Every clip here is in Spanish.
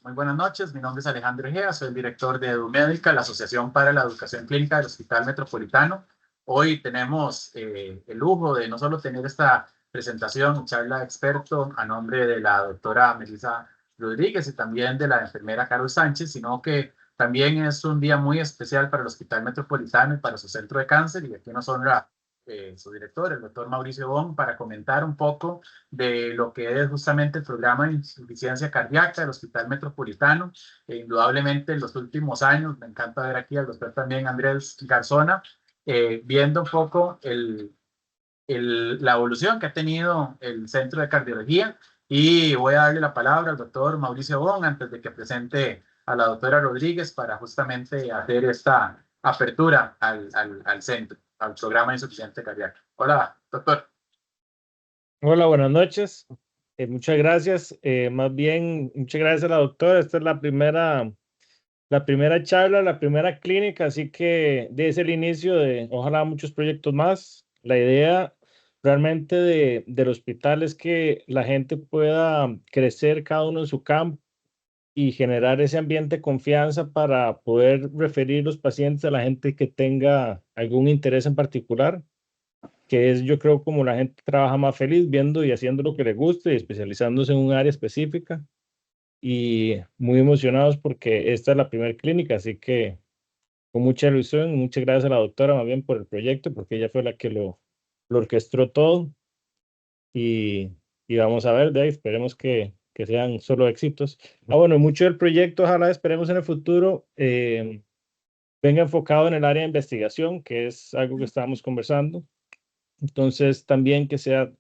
Muy buenas noches, mi nombre es Alejandro Egea, soy el director de EduMédica, la Asociación para la Educación Clínica del Hospital Metropolitano. Hoy tenemos el lujo de no solo tener esta presentación, charla de experto a nombre de la doctora Melissa Rodríguez y también de la enfermera Carol Sánchez, sino que también es un día muy especial para el Hospital Metropolitano y para su centro de cáncer, y aquí nos honra su director, el doctor Mauricio Bon, para comentar un poco de lo que es justamente el programa de insuficiencia cardíaca del Hospital Metropolitano. Indudablemente en los últimos años, me encanta ver aquí al doctor también Andrés Garzona, viendo un poco la evolución que ha tenido el Centro de Cardiología, y voy a darle la palabra al doctor Mauricio Bon antes de que presente a la doctora Rodríguez para justamente hacer esta apertura al centro, al programa de insuficiencia cardíaca. Hola, doctor. Hola, buenas noches. Muchas gracias. Más bien, muchas gracias a la doctora. Esta es la primera charla, la primera clínica, así que desde el inicio de, ojalá, muchos proyectos más. La idea realmente del hospital es que la gente pueda crecer cada uno en su campo y generar ese ambiente de confianza para poder referir los pacientes a la gente que tenga algún interés en particular, que es, yo creo, como la gente trabaja más feliz viendo y haciendo lo que le guste y especializándose en un área específica. Y muy emocionados porque esta es la primera clínica, así que con mucha ilusión. Muchas gracias a la doctora más bien por el proyecto, porque ella fue la que lo orquestó todo, y, y vamos a ver, de ahí esperemos que sean solo éxitos. Bueno, mucho del proyecto, ojalá, esperemos en el futuro, venga enfocado en el área de investigación, que es algo que estábamos conversando. Entonces, también que sea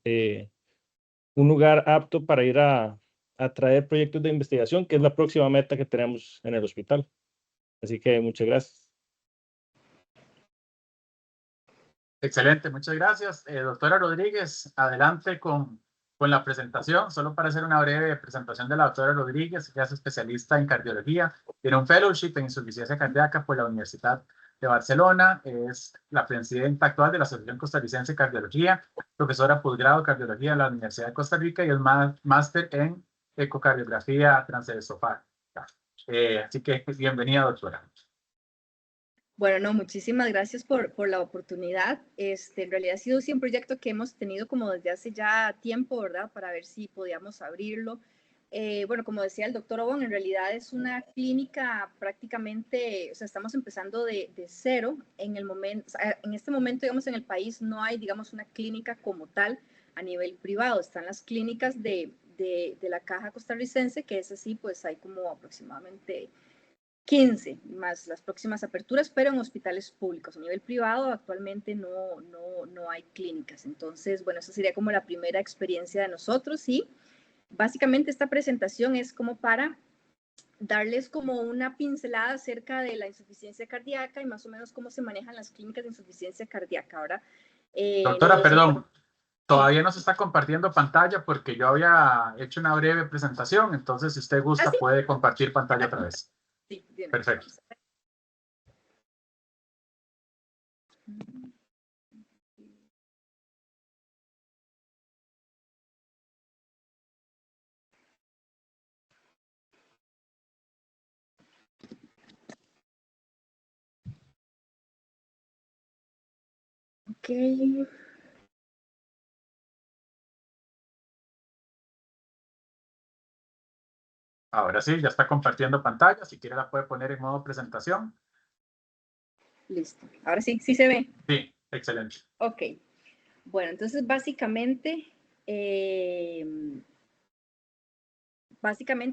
un lugar apto para ir a traer proyectos de investigación, que es la próxima meta que tenemos en el hospital. Así que muchas gracias. Excelente, muchas gracias. Doctora Rodríguez, adelante con la presentación. Solo para hacer una breve presentación de la doctora Rodríguez, ella es especialista en cardiología, tiene un fellowship en insuficiencia cardíaca por la Universidad de Barcelona, es la presidenta actual de la Asociación Costarricense de Cardiología, profesora posgrado de cardiología en la Universidad de Costa Rica y es máster en ecocardiografía transesofágica. Así que bienvenida, doctora. Bueno, no, muchísimas gracias por la oportunidad. En realidad ha sido sí un proyecto que hemos tenido como desde hace ya tiempo, ¿verdad? Para ver si podíamos abrirlo. Bueno, como decía el doctor Obon, en realidad es una clínica prácticamente, o sea, estamos empezando de cero. En el momento, o sea, en este momento, digamos, en el país no hay, digamos, una clínica como tal a nivel privado. Están las clínicas de la Caja Costarricense, que es así, pues hay como aproximadamente 15 más las próximas aperturas, pero en hospitales públicos. A nivel privado actualmente no hay clínicas. Entonces, bueno, esa sería como la primera experiencia de nosotros, y básicamente esta presentación es como para darles como una pincelada acerca de la insuficiencia cardíaca y más o menos cómo se manejan las clínicas de insuficiencia cardíaca. Ahora, Doctora, perdón, todavía no se está compartiendo pantalla porque yo había hecho una breve presentación, entonces si usted gusta ¿sí? puede compartir pantalla otra vez. Sí, bien. Perfecto. Ok. Ahora sí, ya está compartiendo pantalla. Si quiere la puede poner en modo presentación. Listo. Ahora sí, sí se ve. Sí, excelente. Ok. Bueno, entonces básicamente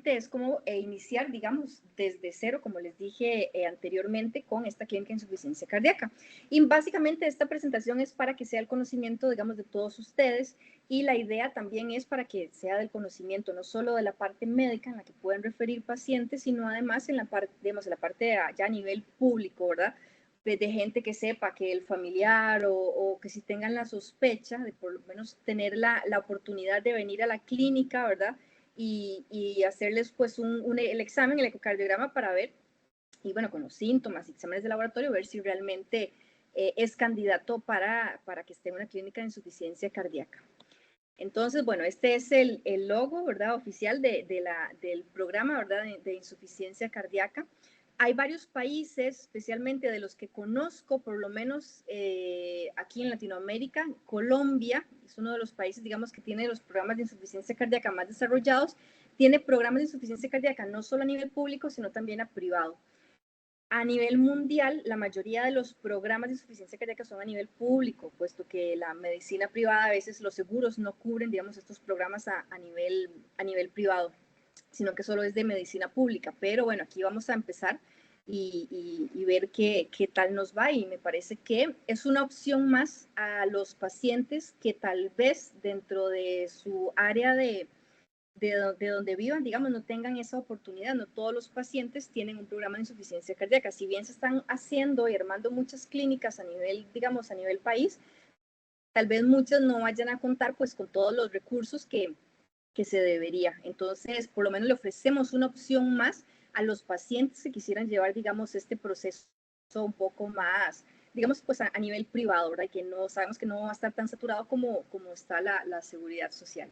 es como iniciar, digamos, desde cero, como les dije anteriormente, con esta clínica de insuficiencia cardíaca. Y básicamente esta presentación es para que sea el conocimiento, digamos, de todos ustedes, y la idea también es para que sea del conocimiento no solo de la parte médica en la que pueden referir pacientes, sino además en la parte, digamos, en la parte ya a nivel público, ¿verdad? De gente que sepa que el familiar o que si tengan la sospecha de por lo menos tener la oportunidad de venir a la clínica, ¿verdad? Y hacerles pues el examen, el ecocardiograma, para ver, y bueno, con los síntomas, exámenes de laboratorio, ver si realmente es candidato para que esté en una clínica de insuficiencia cardíaca. Entonces, bueno, este es el logo, ¿verdad? Oficial del programa, ¿verdad? De insuficiencia cardíaca. Hay varios países, especialmente de los que conozco, por lo menos aquí en Latinoamérica. Colombia es uno de los países, digamos, que tiene los programas de insuficiencia cardíaca más desarrollados. Tiene programas de insuficiencia cardíaca no solo a nivel público, sino también a privado. A nivel mundial, la mayoría de los programas de insuficiencia cardíaca son a nivel público, puesto que la medicina privada, a veces los seguros no cubren, digamos, estos programas a nivel privado, sino que solo es de medicina pública. Pero bueno, aquí vamos a empezar y ver qué tal nos va. Y me parece que es una opción más a los pacientes que tal vez dentro de su área de donde vivan, digamos, no tengan esa oportunidad. No todos los pacientes tienen un programa de insuficiencia cardíaca. Si bien se están haciendo y armando muchas clínicas a nivel, digamos, a nivel país, tal vez muchas no vayan a contar pues con todos los recursos que se debería. Entonces, por lo menos le ofrecemos una opción más a los pacientes que quisieran llevar, digamos, este proceso un poco más, digamos, pues a nivel privado, ¿verdad? Que no sabemos que no va a estar tan saturado como está la seguridad social.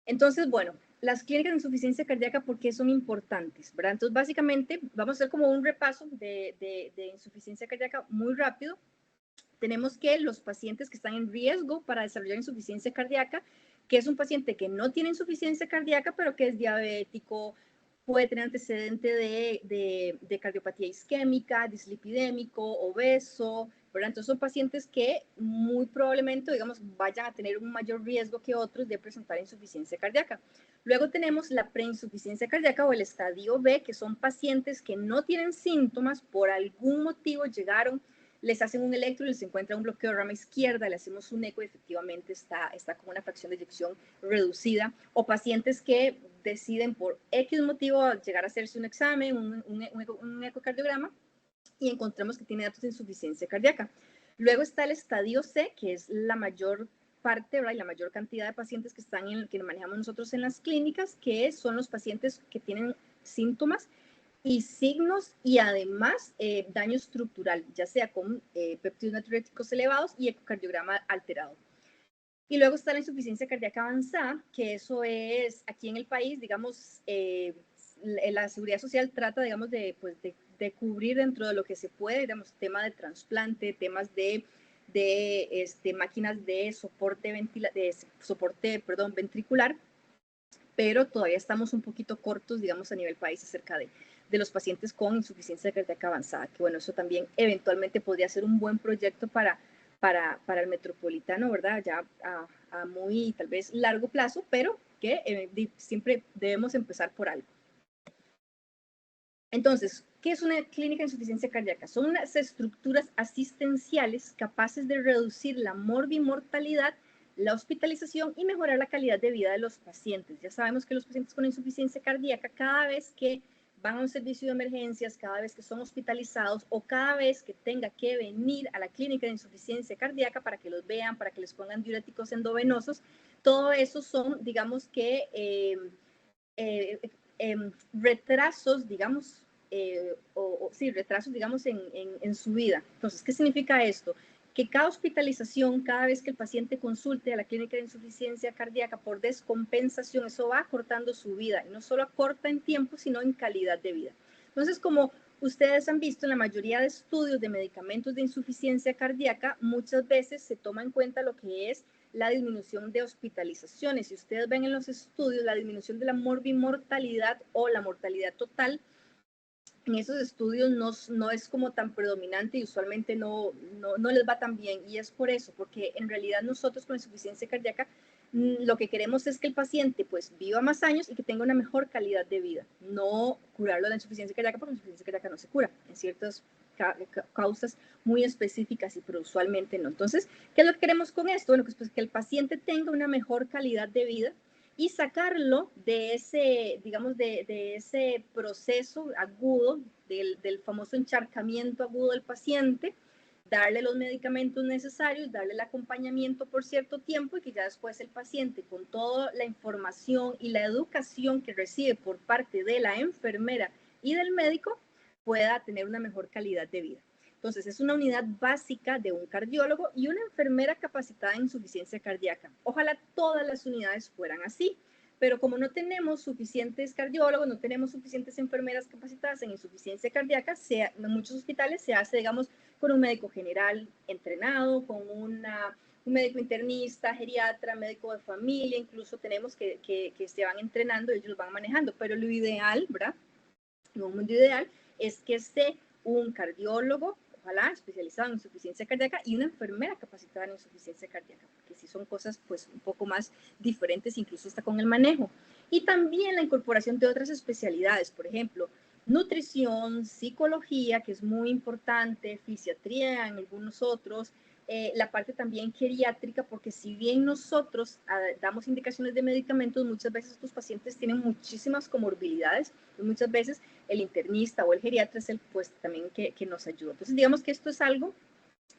Entonces, bueno, las clínicas de insuficiencia cardíaca, ¿por qué son importantes? ¿Verdad? Entonces, básicamente, vamos a hacer como un repaso de insuficiencia cardíaca muy rápido. Tenemos que los pacientes que están en riesgo para desarrollar insuficiencia cardíaca, que es un paciente que no tiene insuficiencia cardíaca, pero que es diabético, puede tener antecedente de cardiopatía isquémica, dislipidémico, obeso, ¿verdad? Entonces son pacientes que muy probablemente, digamos, vayan a tener un mayor riesgo que otros de presentar insuficiencia cardíaca. Luego tenemos la preinsuficiencia cardíaca o el estadio B, que son pacientes que no tienen síntomas, por algún motivo llegaron, les hacen un electro y les encuentra un bloqueo de rama izquierda, le hacemos un eco y efectivamente está con una fracción de eyección reducida, o pacientes que deciden por X motivo llegar a hacerse un examen, un ecocardiograma, y encontramos que tiene datos de insuficiencia cardíaca. Luego está el estadio C, que es la mayor parte, ¿verdad? Y la mayor cantidad de pacientes que están que manejamos nosotros en las clínicas, que son los pacientes que tienen síntomas y signos y además daño estructural, ya sea con péptidos natriuréticos elevados y ecocardiograma alterado. Y luego está la insuficiencia cardíaca avanzada, que eso es aquí en el país, digamos, la seguridad social trata, digamos, de cubrir dentro de lo que se puede, digamos, tema de trasplante, temas de máquinas de soporte, ventricular, pero todavía estamos un poquito cortos, digamos, a nivel país acerca de los pacientes con insuficiencia cardíaca avanzada, que bueno, eso también eventualmente podría ser un buen proyecto para el metropolitano, ¿verdad? Ya a muy, tal vez, largo plazo, pero que siempre debemos empezar por algo. Entonces, ¿qué es una clínica de insuficiencia cardíaca? Son unas estructuras asistenciales capaces de reducir la morbimortalidad, la hospitalización y mejorar la calidad de vida de los pacientes. Ya sabemos que los pacientes con insuficiencia cardíaca, cada vez que van a un servicio de emergencias, cada vez que son hospitalizados o cada vez que tenga que venir a la clínica de insuficiencia cardíaca para que los vean, para que les pongan diuréticos endovenosos, todo eso son, digamos que, retrasos, digamos, sí, retrasos, digamos, en su vida. Entonces, ¿qué significa esto? Que cada hospitalización, cada vez que el paciente consulte a la clínica de insuficiencia cardíaca por descompensación, eso va acortando su vida, y no solo acorta en tiempo, sino en calidad de vida. Entonces, como ustedes han visto en la mayoría de estudios de medicamentos de insuficiencia cardíaca, muchas veces se toma en cuenta lo que es la disminución de hospitalizaciones. Si ustedes ven en los estudios, la disminución de la morbimortalidad o la mortalidad total, en esos estudios no es como tan predominante y usualmente no les va tan bien. Y es por eso, porque en realidad nosotros con insuficiencia cardíaca lo que queremos es que el paciente pues viva más años y que tenga una mejor calidad de vida, no curarlo de la insuficiencia cardíaca, porque la insuficiencia cardíaca no se cura en ciertas causas muy específicas, y pero usualmente no. Entonces, ¿qué es lo que queremos con esto? Bueno, pues que el paciente tenga una mejor calidad de vida y sacarlo de ese, digamos, de ese proceso agudo, del famoso encharcamiento agudo del paciente, darle los medicamentos necesarios, darle el acompañamiento por cierto tiempo, y que ya después el paciente, con toda la información y la educación que recibe por parte de la enfermera y del médico, pueda tener una mejor calidad de vida. Entonces, es una unidad básica de un cardiólogo y una enfermera capacitada en insuficiencia cardíaca. Ojalá todas las unidades fueran así, pero como no tenemos suficientes cardiólogos, no tenemos suficientes enfermeras capacitadas en insuficiencia cardíaca, en muchos hospitales se hace, digamos, con un médico general entrenado, con un médico internista, geriatra, médico de familia, incluso tenemos que se van entrenando, ellos los van manejando, pero lo ideal, ¿verdad? Un mundo ideal es que esté un cardiólogo, ojalá especializado en insuficiencia cardíaca, y una enfermera capacitada en insuficiencia cardíaca, porque sí son cosas pues un poco más diferentes, incluso hasta con el manejo. Y también la incorporación de otras especialidades, por ejemplo, nutrición, psicología, que es muy importante, fisiatría en algunos otros, la parte también geriátrica, porque si bien nosotros damos indicaciones de medicamentos, muchas veces estos pacientes tienen muchísimas comorbilidades, y muchas veces el internista o el geriatra es el pues también que nos ayuda. Entonces digamos que esto es algo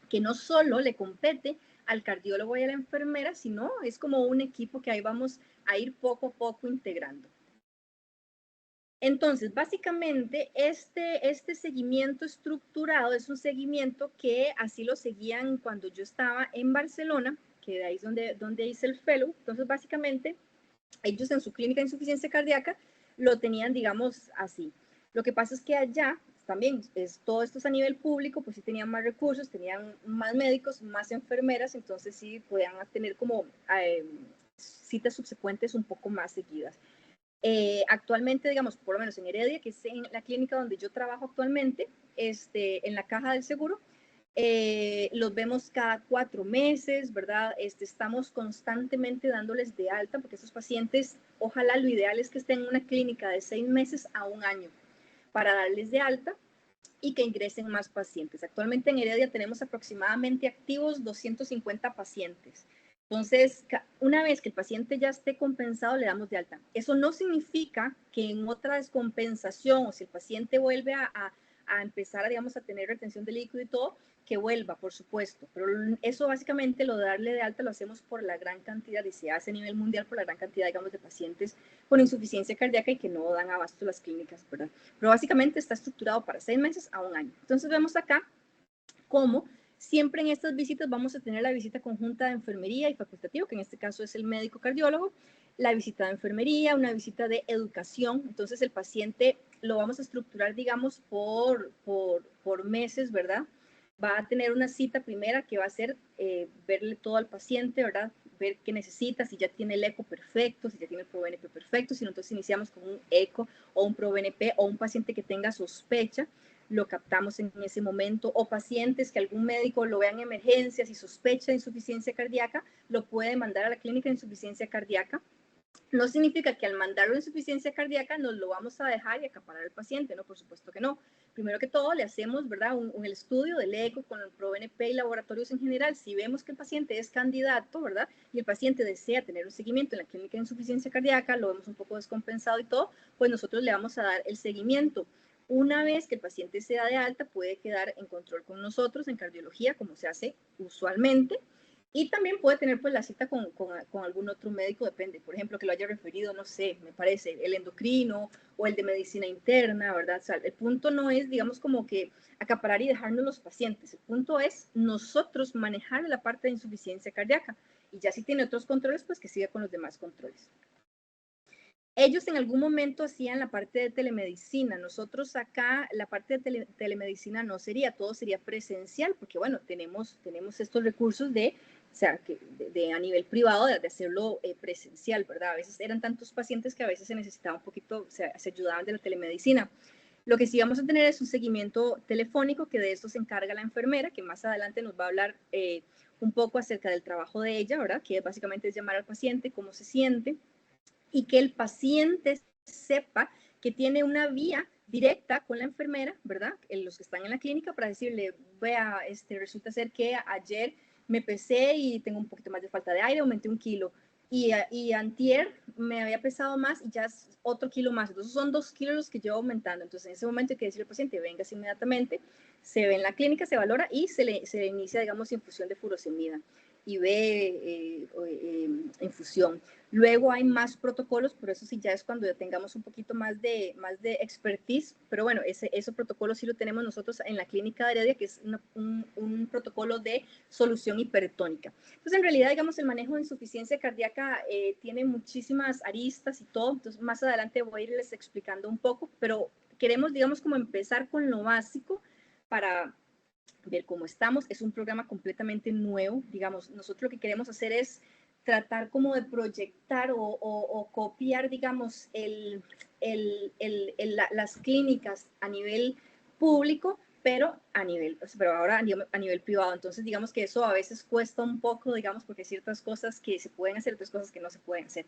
que no solo le compete al cardiólogo y a la enfermera, sino es como un equipo que ahí vamos a ir poco a poco integrando. Entonces, básicamente, este seguimiento estructurado es un seguimiento que así lo seguían cuando yo estaba en Barcelona, que de ahí es donde hice el fellow. Entonces, básicamente, ellos en su clínica de insuficiencia cardíaca lo tenían, digamos, así. Lo que pasa es que allá también, todo esto es a nivel público, pues sí tenían más recursos, tenían más médicos, más enfermeras, entonces sí podían tener como citas subsecuentes un poco más seguidas. Actualmente, digamos, por lo menos en Heredia, que es en la clínica donde yo trabajo actualmente, en la caja del seguro, los vemos cada 4 meses, ¿verdad? Estamos constantemente dándoles de alta, porque esos pacientes, ojalá lo ideal es que estén en una clínica de 6 meses a 1 año para darles de alta y que ingresen más pacientes. Actualmente en Heredia tenemos aproximadamente activos 250 pacientes. Entonces, una vez que el paciente ya esté compensado, le damos de alta. Eso no significa que en otra descompensación o si el paciente vuelve a empezar, digamos, a tener retención de líquido y todo, que vuelva, por supuesto. Pero eso básicamente lo de darle de alta lo hacemos por la gran cantidad y se hace a nivel mundial por la gran cantidad, digamos, de pacientes con insuficiencia cardíaca y que no dan abasto las clínicas, ¿verdad? Pero básicamente está estructurado para 6 meses a 1 año. Entonces vemos acá cómo siempre en estas visitas vamos a tener la visita conjunta de enfermería y facultativo, que en este caso es el médico cardiólogo, la visita de enfermería, una visita de educación. Entonces el paciente lo vamos a estructurar, digamos, por meses, ¿verdad? Va a tener una cita primera que va a ser verle todo al paciente, ¿verdad? Ver qué necesita, si ya tiene el eco perfecto, si ya tiene el ProBNP perfecto, si no, entonces iniciamos con un eco o un ProBNP o un paciente que tenga sospecha, lo captamos en ese momento, o pacientes que algún médico lo vea en emergencias y sospecha de insuficiencia cardíaca, lo puede mandar a la clínica de insuficiencia cardíaca. No significa que al mandarlo de insuficiencia cardíaca nos lo vamos a dejar y acaparar al paciente, no, por supuesto que no. Primero que todo le hacemos, ¿verdad?, un estudio del eco con el ProBNP y laboratorios en general. Si vemos que el paciente es candidato, ¿verdad?, y el paciente desea tener un seguimiento en la clínica de insuficiencia cardíaca, lo vemos un poco descompensado y todo, pues nosotros le vamos a dar el seguimiento. Una vez que el paciente sea de alta, puede quedar en control con nosotros en cardiología, como se hace usualmente, y también puede tener pues la cita con algún otro médico, depende, por ejemplo, que lo haya referido, no sé, me parece, el endocrino o el de medicina interna, ¿verdad? O sea, el punto no es, digamos, como que acaparar y dejarnos los pacientes, el punto es nosotros manejar la parte de insuficiencia cardíaca, y ya si tiene otros controles, pues que siga con los demás controles. Ellos en algún momento hacían la parte de telemedicina. Nosotros acá la parte de telemedicina no sería, todo sería presencial, porque bueno, tenemos estos recursos de, o sea, a nivel privado de hacerlo presencial, ¿verdad? A veces eran tantos pacientes que a veces se necesitaba un poquito, o sea, se ayudaban de la telemedicina. Lo que sí vamos a tener es un seguimiento telefónico, que de esto se encarga la enfermera, que más adelante nos va a hablar un poco acerca del trabajo de ella, ¿verdad? Que básicamente es llamar al paciente, cómo se siente, y que el paciente sepa que tiene una vía directa con la enfermera, ¿verdad? Los que están en la clínica, para decirle, vea, resulta ser que ayer me pesé y tengo un poquito más de falta de aire, aumenté 1 kilo. Y antier me había pesado más y ya es otro kilo más. Entonces son 2 kilos los que llevo aumentando. Entonces en ese momento hay que decirle al paciente, vengas inmediatamente, se ve en la clínica, se valora y se le inicia, digamos, infusión de furosemida. IV, infusión. Luego hay más protocolos, pero eso sí ya es cuando ya tengamos un poquito más de expertise, pero bueno, ese protocolo sí lo tenemos nosotros en la clínica de Heredia, que es un protocolo de solución hipertónica. Entonces, en realidad, digamos, el manejo de insuficiencia cardíaca tiene muchísimas aristas y todo, entonces más adelante voy a irles explicando un poco, pero queremos, digamos, como empezar con lo básico para ver cómo estamos. Es un programa completamente nuevo, digamos, nosotros lo que queremos hacer es tratar como de proyectar o copiar, digamos, las clínicas a nivel público, pero ahora a nivel privado. Entonces, digamos que eso a veces cuesta un poco, digamos, porque hay ciertas cosas que se pueden hacer, otras cosas que no se pueden hacer.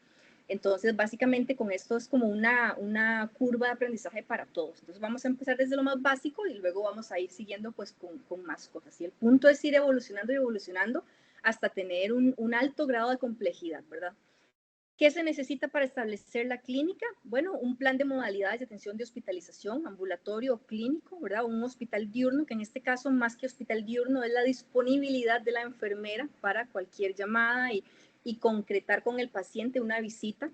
Entonces, básicamente con esto es como una curva de aprendizaje para todos. Entonces, vamos a empezar desde lo más básico y luego vamos a ir siguiendo pues con más cosas. Y el punto es ir evolucionando y evolucionando hasta tener un alto grado de complejidad, ¿verdad? ¿Qué se necesita para establecer la clínica? Bueno, un plan de modalidades de atención de hospitalización, ambulatorio o clínico, ¿verdad? Un hospital diurno, que en este caso, más que hospital diurno, es la disponibilidad de la enfermera para cualquier llamada y concretar con el paciente una visita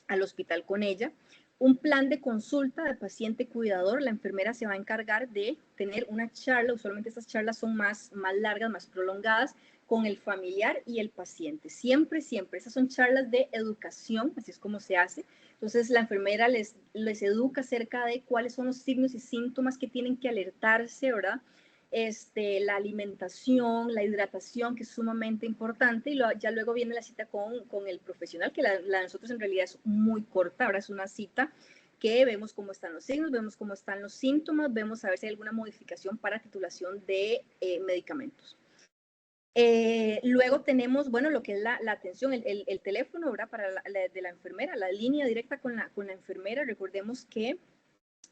al hospital con ella. Un plan de consulta de paciente cuidador, la enfermera se va a encargar de tener una charla, usualmente estas charlas son más largas, más prolongadas, con el familiar y el paciente. Siempre, esas son charlas de educación, así es como se hace. Entonces la enfermera les educa acerca de cuáles son los signos y síntomas que tienen que alertarse, ¿verdad? La alimentación, la hidratación, que es sumamente importante, y ya luego viene la cita con el profesional, que la de nosotros en realidad es muy corta, ahora es una cita que vemos cómo están los signos, vemos cómo están los síntomas, vemos a ver si hay alguna modificación para titulación de medicamentos. Luego tenemos, bueno, lo que es la atención, el teléfono, ¿verdad? De la enfermera, la línea directa con la enfermera. Recordemos que,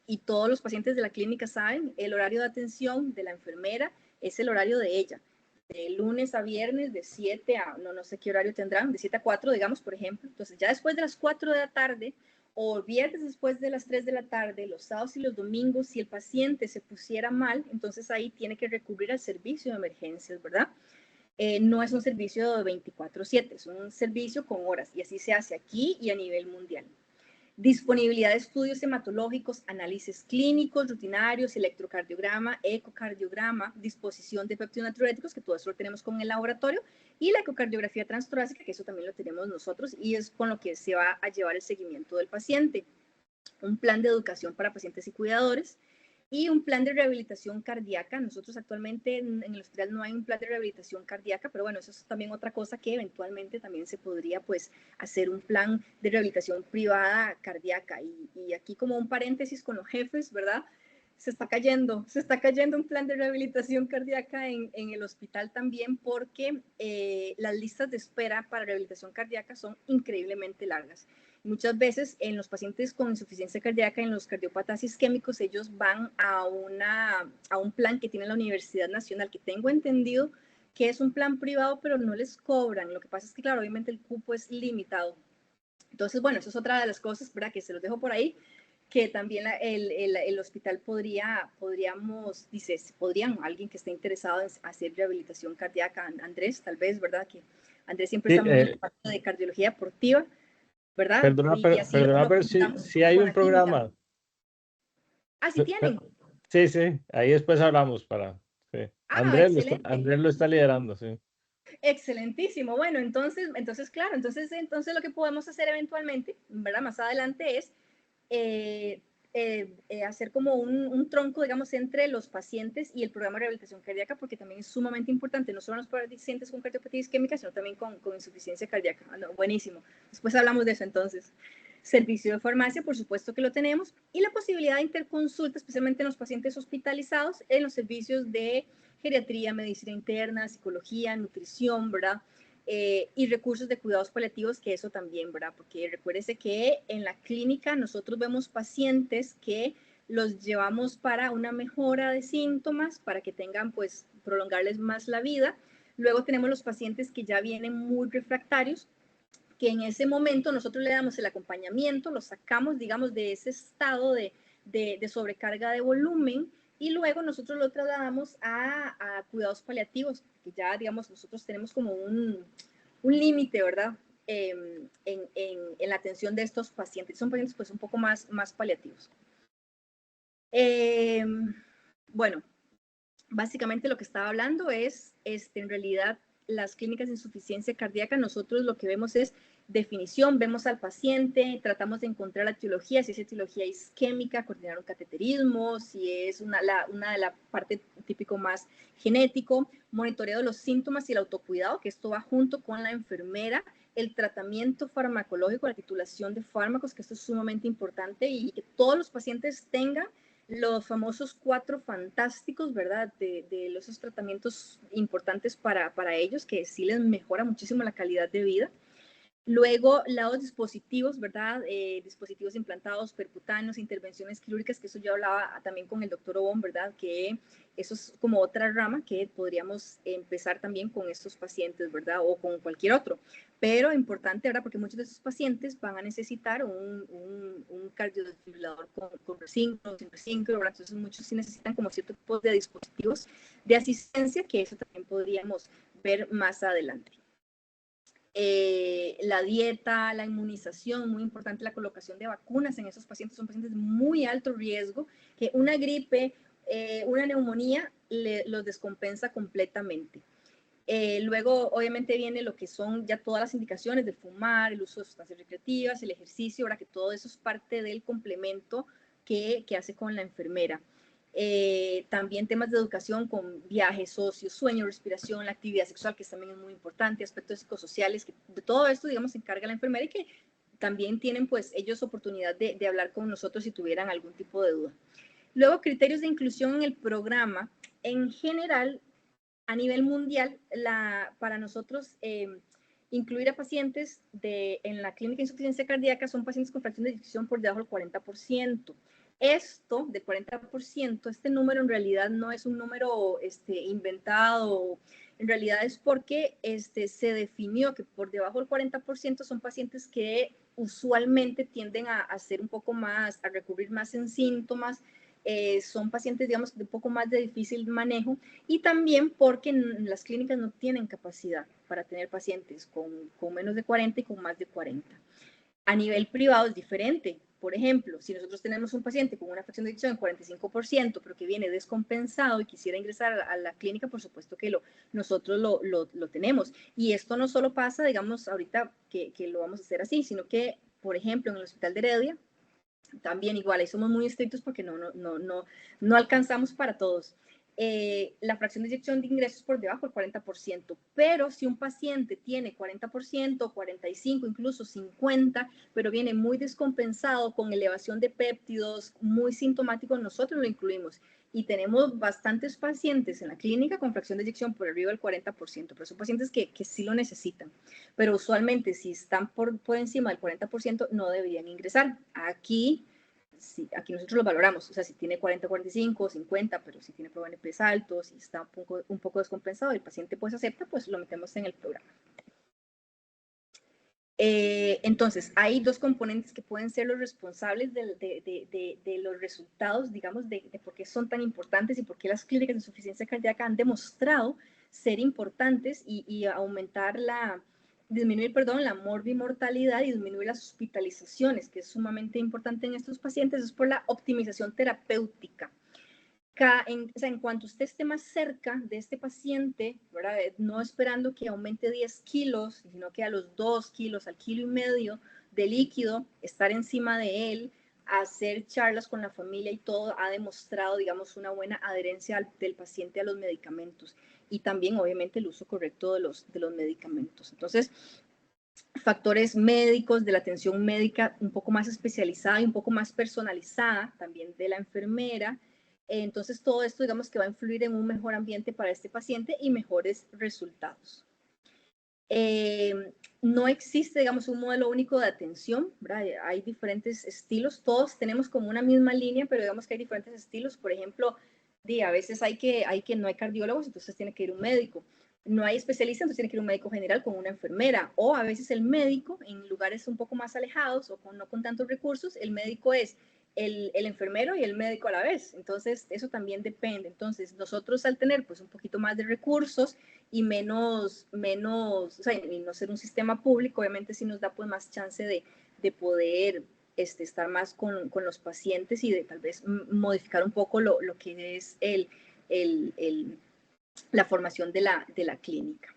y todos los pacientes de la clínica saben, el horario de atención de la enfermera es el horario de ella. De lunes a viernes, de 7 a, no sé qué horario tendrán, de 7 a 4, digamos, por ejemplo. Entonces, ya después de las 4 de la tarde, o viernes después de las 3 de la tarde, los sábados y los domingos, si el paciente se pusiera mal, entonces ahí tiene que recurrir al servicio de emergencias, ¿verdad? No es un servicio de 24/7, es un servicio con horas y así se hace aquí y a nivel mundial. Disponibilidad de estudios hematológicos, análisis clínicos, rutinarios, electrocardiograma, ecocardiograma, disposición de péptidos natriuréticos, que todo eso lo tenemos con el laboratorio, y la ecocardiografía transtorácica, que eso también lo tenemos nosotros y es con lo que se va a llevar el seguimiento del paciente. Un plan de educación para pacientes y cuidadores, y un plan de rehabilitación cardíaca. Nosotros actualmente en el hospital no hay un plan de rehabilitación cardíaca, pero bueno, eso es también otra cosa que eventualmente también se podría pues hacer un plan de rehabilitación privada cardíaca. Y aquí como un paréntesis con los jefes, ¿verdad? Se está cayendo un plan de rehabilitación cardíaca en el hospital también porque las listas de espera para rehabilitación cardíaca son increíblemente largas. Muchas veces en los pacientes con insuficiencia cardíaca, en los cardiópatas isquémicos, ellos van a un plan que tiene la Universidad Nacional, que tengo entendido que es un plan privado, pero no les cobran. Lo que pasa es que, claro, obviamente el cupo es limitado. Entonces, bueno, eso es otra de las cosas, ¿verdad? Que se los dejo por ahí, que también el hospital podrían, alguien que esté interesado en hacer rehabilitación cardíaca, Andrés, tal vez, ¿verdad? Que Andrés siempre está muy en la parte de cardiología deportiva, ¿verdad? Perdona, pero sí hay un programa. Ah, sí tienen. Sí, ahí después hablamos para... Sí. Excelente. Andrés lo está liderando, sí. Excelentísimo. Bueno, entonces claro, entonces lo que podemos hacer eventualmente, ¿verdad? Más adelante es hacer como un tronco, digamos, entre los pacientes y el programa de rehabilitación cardíaca, porque también es sumamente importante, no solo los pacientes con cardiopatía isquémica, sino también con insuficiencia cardíaca. No, buenísimo. Después hablamos de eso entonces. Servicio de farmacia, por supuesto que lo tenemos, y la posibilidad de interconsulta, especialmente en los pacientes hospitalizados, en los servicios de geriatría, medicina interna, psicología, nutrición, ¿verdad? Y recursos de cuidados paliativos, que eso también, ¿verdad? Porque recuérdese que en la clínica nosotros vemos pacientes que los llevamos para una mejora de síntomas, para que tengan, pues, prolongarles más la vida. Luego tenemos los pacientes que ya vienen muy refractarios, que en ese momento nosotros le damos el acompañamiento, los sacamos, digamos, de ese estado de sobrecarga de volumen, y luego nosotros lo trasladamos a cuidados paliativos, que ya, digamos, nosotros tenemos como un límite, ¿verdad? En la atención de estos pacientes. Son pacientes pues un poco más paliativos. Bueno, básicamente lo que estaba hablando es, en realidad, las clínicas de insuficiencia cardíaca, nosotros lo que vemos es definición, vemos al paciente, tratamos de encontrar la etiología, si esa etiología isquémica, coordinar un cateterismo, si es una de la parte típico más genético, monitoreo de los síntomas y el autocuidado, que esto va junto con la enfermera, el tratamiento farmacológico, la titulación de fármacos, que esto es sumamente importante y que todos los pacientes tengan los famosos 4 fantásticos, ¿verdad? De esos tratamientos importantes para ellos, que sí les mejora muchísimo la calidad de vida. Luego, los dispositivos, ¿verdad? Dispositivos implantados, percutáneos, intervenciones quirúrgicas, que eso yo hablaba también con el doctor Obón, ¿verdad? Que eso es como otra rama que podríamos empezar también con estos pacientes, ¿verdad? O con cualquier otro. Pero importante, ¿verdad? Porque muchos de estos pacientes van a necesitar un cardiodesfibrilador con recínculo, sin recínculo, ¿verdad? Entonces muchos sí necesitan como cierto tipo de dispositivos de asistencia, que eso también podríamos ver más adelante. La dieta, la inmunización, muy importante la colocación de vacunas en esos pacientes, son pacientes de muy alto riesgo, que una gripe, una neumonía los descompensa completamente. Luego, obviamente, viene lo que son ya todas las indicaciones de fumar, el uso de sustancias recreativas, el ejercicio, ahora que todo eso es parte del complemento que hace con la enfermera. También temas de educación con viajes, ocio, sueño, respiración, la actividad sexual, que también es muy importante, aspectos psicosociales, que de todo esto, digamos, se encarga la enfermera y que también tienen, pues, ellos oportunidad de hablar con nosotros si tuvieran algún tipo de duda. Luego, criterios de inclusión en el programa. En general, a nivel mundial, para nosotros, incluir a pacientes en la clínica de insuficiencia cardíaca son pacientes con fracción de eyección por debajo del 40%. Esto, del 40%, este número en realidad no es un número inventado, en realidad es porque se definió que por debajo del 40% son pacientes que usualmente tienden a ser un poco más, a recurrir más en síntomas, son pacientes, digamos, de un poco más de difícil manejo y también porque las clínicas no tienen capacidad para tener pacientes con menos de 40 y con más de 40. A nivel privado es diferente. Por ejemplo, si nosotros tenemos un paciente con una fracción de eyección en 45%, pero que viene descompensado y quisiera ingresar a la clínica, por supuesto que nosotros lo tenemos. Y esto no solo pasa, digamos, ahorita que lo vamos a hacer así, sino que, por ejemplo, en el Hospital de Heredia, también igual, ahí somos muy estrictos porque no alcanzamos para todos. La fracción de eyección de ingresos por debajo del 40%, pero si un paciente tiene 40%, 45%, incluso 50%, pero viene muy descompensado con elevación de péptidos, muy sintomático, nosotros lo incluimos. Y tenemos bastantes pacientes en la clínica con fracción de eyección por arriba del 40%, pero son pacientes que sí lo necesitan. Pero usualmente si están por encima del 40% no deberían ingresar. Aquí nosotros lo valoramos, o sea, si tiene 40, 45, 50, pero si tiene ProNPs altos, si está un poco descompensado y el paciente pues acepta, pues lo metemos en el programa. Entonces, hay 2 componentes que pueden ser los responsables de los resultados, digamos, de por qué son tan importantes y por qué las clínicas de insuficiencia cardíaca han demostrado ser importantes y aumentar disminuir la morbimortalidad y disminuir las hospitalizaciones, que es sumamente importante en estos pacientes, es por la optimización terapéutica. En cuanto usted esté más cerca de este paciente, ¿verdad? No esperando que aumente 10 kilos, sino que a los 2 kilos, al kilo y medio de líquido, estar encima de él, hacer charlas con la familia y todo, ha demostrado, digamos, una buena adherencia del paciente a los medicamentos y también, obviamente, el uso correcto de los medicamentos. Entonces, factores médicos, de la atención médica un poco más especializada y un poco más personalizada, también de la enfermera. Entonces, todo esto, digamos, que va a influir en un mejor ambiente para este paciente y mejores resultados. No existe, digamos, un modelo único de atención, ¿verdad? Hay diferentes estilos, todos tenemos como una misma línea, pero digamos que hay diferentes estilos. Por ejemplo, a veces no hay cardiólogos, entonces tiene que ir un médico. No hay especialista, entonces tiene que ir un médico general con una enfermera. O a veces el médico, en lugares un poco más alejados o no con tantos recursos, el médico es el enfermero y el médico a la vez. Entonces, eso también depende. Entonces, nosotros al tener pues un poquito más de recursos y menos, o sea, y no ser un sistema público, obviamente sí nos da pues más chance de poder estar más con los pacientes y de tal vez modificar un poco lo que es la formación de la clínica.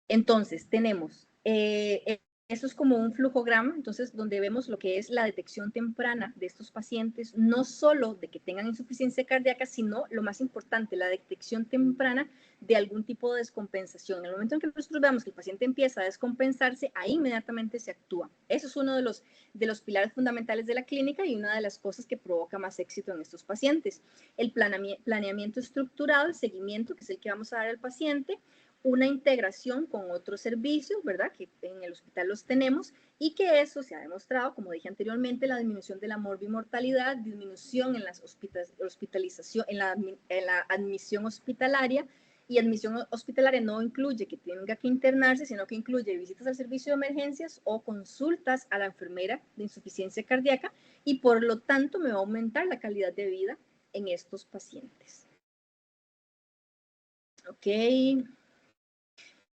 Entonces, tenemos, esto es como un flujograma, entonces, donde vemos lo que es la detección temprana de estos pacientes, no solo de que tengan insuficiencia cardíaca, sino, lo más importante, la detección temprana de algún tipo de descompensación. En el momento en que nosotros veamos que el paciente empieza a descompensarse, ahí inmediatamente se actúa. Eso es uno de los pilares fundamentales de la clínica y una de las cosas que provoca más éxito en estos pacientes. El planeamiento estructurado, el seguimiento, que es el que vamos a dar al paciente, una integración con otros servicios, ¿verdad? Que en el hospital los tenemos y que eso se ha demostrado, como dije anteriormente, la disminución de la morbimortalidad, disminución en las hospitalización, en la admisión hospitalaria, y admisión hospitalaria no incluye que tenga que internarse, sino que incluye visitas al servicio de emergencias o consultas a la enfermera de insuficiencia cardíaca y por lo tanto me va a aumentar la calidad de vida en estos pacientes. Ok.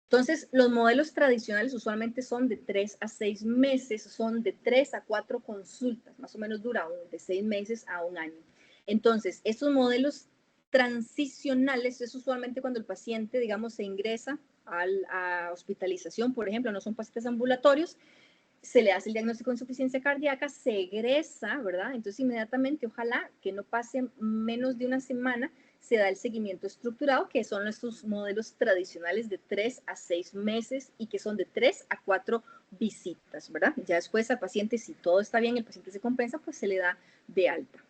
Entonces, los modelos tradicionales usualmente son de 3 a 6 meses, son de 3 a 4 consultas, más o menos dura de 6 meses a 1 año. Entonces, estos modelos transicionales es usualmente cuando el paciente, digamos, se ingresa a hospitalización, por ejemplo, no son pacientes ambulatorios, se le hace el diagnóstico de insuficiencia cardíaca, se egresa, ¿verdad? Entonces, inmediatamente, ojalá que no pase menos de una semana, se da el seguimiento estructurado, que son nuestros modelos tradicionales de 3 a 6 meses y que son de 3 a 4 visitas, ¿verdad? Ya después al paciente, si todo está bien, el paciente se compensa, pues se le da de alta.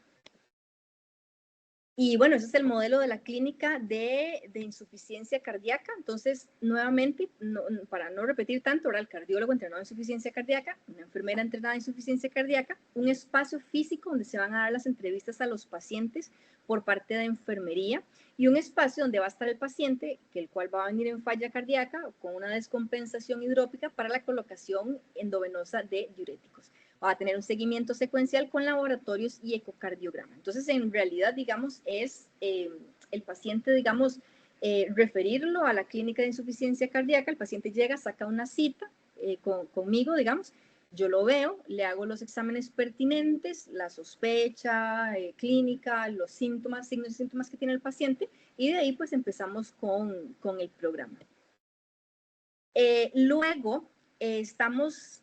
Y bueno, ese es el modelo de la clínica de insuficiencia cardíaca. Entonces, nuevamente, para no repetir tanto, ahora el cardiólogo entrenado en insuficiencia cardíaca, una enfermera entrenada en insuficiencia cardíaca, un espacio físico donde se van a dar las entrevistas a los pacientes por parte de enfermería y un espacio donde va a estar el paciente, que el cual va a venir en falla cardíaca con una descompensación hidrópica para la colocación endovenosa de diuréticos. Va a tener un seguimiento secuencial con laboratorios y ecocardiograma. Entonces, en realidad, digamos, es el paciente, digamos, referirlo a la clínica de insuficiencia cardíaca. El paciente llega, saca una cita conmigo, digamos, yo lo veo, le hago los exámenes pertinentes, la sospecha clínica, los síntomas, signos y síntomas que tiene el paciente, y de ahí pues empezamos con el programa. Luego, estamos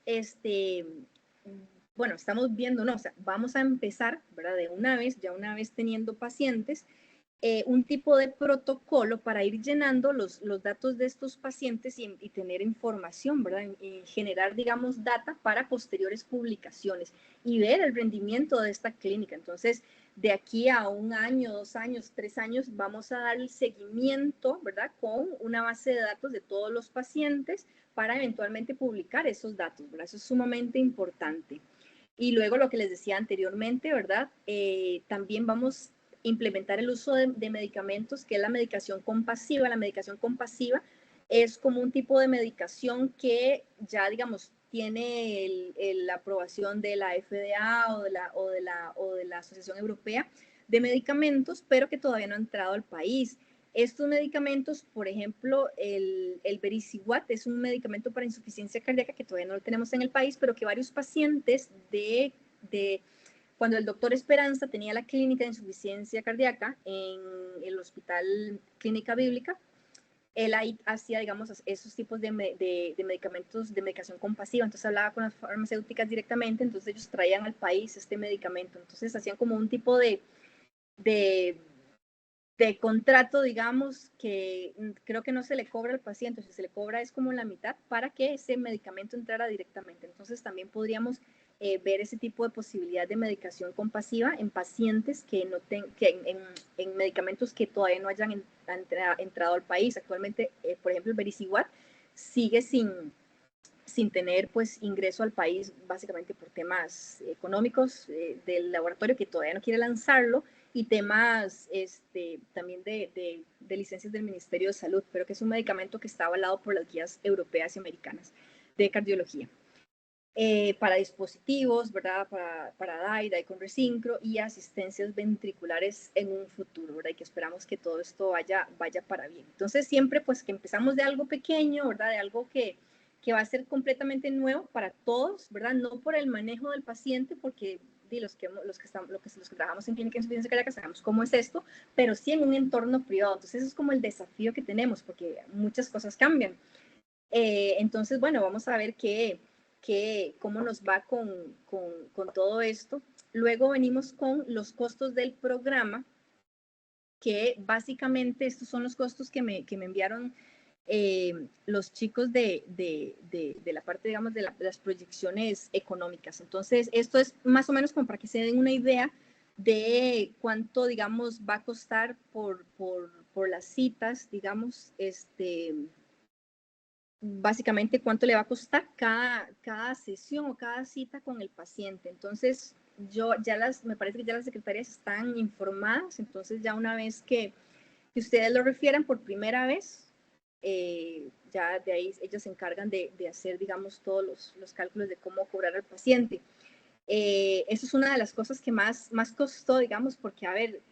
viendo, no, o sea, vamos a empezar, ¿verdad? De una vez, ya una vez teniendo pacientes, un tipo de protocolo para ir llenando los datos de estos pacientes y tener información, ¿verdad? Y generar, digamos, data para posteriores publicaciones y ver el rendimiento de esta clínica. Entonces, de aquí a 1 año, 2 años, 3 años, vamos a dar el seguimiento, ¿verdad? Con una base de datos de todos los pacientes para eventualmente publicar esos datos, ¿verdad? Eso es sumamente importante. Y luego lo que les decía anteriormente, ¿verdad? También vamos a implementar el uso de medicamentos, que es la medicación compasiva. La medicación compasiva es como un tipo de medicación que ya, digamos, tiene la aprobación de la FDA o de la Asociación Europea de Medicamentos, pero que todavía no ha entrado al país. Estos medicamentos, por ejemplo, el Vericiguat es un medicamento para insuficiencia cardíaca que todavía no lo tenemos en el país, pero que varios pacientes cuando el doctor Esperanza tenía la clínica de insuficiencia cardíaca en el Hospital Clínica Bíblica, él ahí hacía, digamos, esos tipos de medicamentos, de medicación compasiva. Entonces hablaba con las farmacéuticas directamente, entonces ellos traían al país este medicamento. Entonces hacían como un tipo de contrato, digamos, que creo que no se le cobra al paciente, si se le cobra es como la mitad para que ese medicamento entrara directamente. Entonces también podríamos ver ese tipo de posibilidad de medicación compasiva en pacientes que no en medicamentos que todavía no hayan entrado al país. Actualmente, por ejemplo, el Vericiguat sigue sin tener pues ingreso al país, básicamente por temas económicos del laboratorio que todavía no quiere lanzarlo y temas también de licencias del Ministerio de Salud, pero que es un medicamento que está avalado por las guías europeas y americanas de cardiología. para dispositivos, ¿verdad? Para DAI con Resincro y asistencias ventriculares en un futuro, ¿verdad? Y que esperamos que todo esto vaya para bien. Entonces, siempre pues que empezamos de algo pequeño, ¿verdad? De algo que va a ser completamente nuevo para todos, ¿verdad? No por el manejo del paciente, porque los que trabajamos en clínica de insuficiencia cardíaca sabemos cómo es esto, pero sí en un entorno privado. Entonces, eso es como el desafío que tenemos, porque muchas cosas cambian. Entonces, bueno, vamos a ver cómo nos va con todo esto. Luego venimos con los costos del programa, que básicamente estos son los costos que me enviaron los chicos de la parte, digamos, de las proyecciones económicas. Entonces, esto es más o menos como para que se den una idea de cuánto, digamos, va a costar por las citas, digamos, básicamente cuánto le va a costar cada sesión o cada cita con el paciente. Entonces, me parece que ya las secretarias están informadas, entonces ya una vez que ustedes lo refieran por primera vez, ya de ahí ellos se encargan de hacer, digamos, todos los cálculos de cómo cobrar al paciente. Eso es una de las cosas que más costó, digamos, porque, a ver,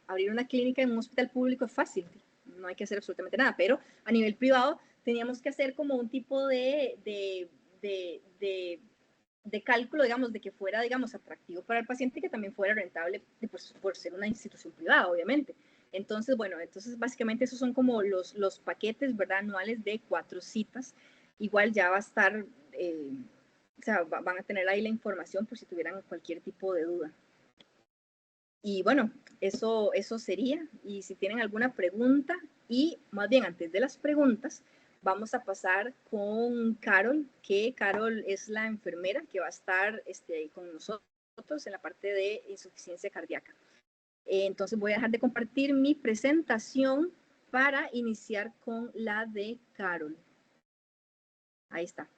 abrir una clínica en un hospital público es fácil, no hay que hacer absolutamente nada, pero a nivel privado teníamos que hacer como un tipo de cálculo, digamos, de que fuera, digamos, atractivo para el paciente y que también fuera rentable, pues, por ser una institución privada, obviamente. Entonces, bueno, básicamente esos son como los paquetes, ¿verdad? Anuales de 4 citas. Igual ya va a estar, o sea, van a tener ahí la información por si tuvieran cualquier tipo de duda. Y bueno, eso sería. Y si tienen alguna pregunta, y más bien antes de las preguntas, vamos a pasar con Carol, que Carol es la enfermera que va a estar con nosotros en la parte de insuficiencia cardíaca. Entonces voy a dejar de compartir mi presentación para iniciar con la de Carol. Ahí está.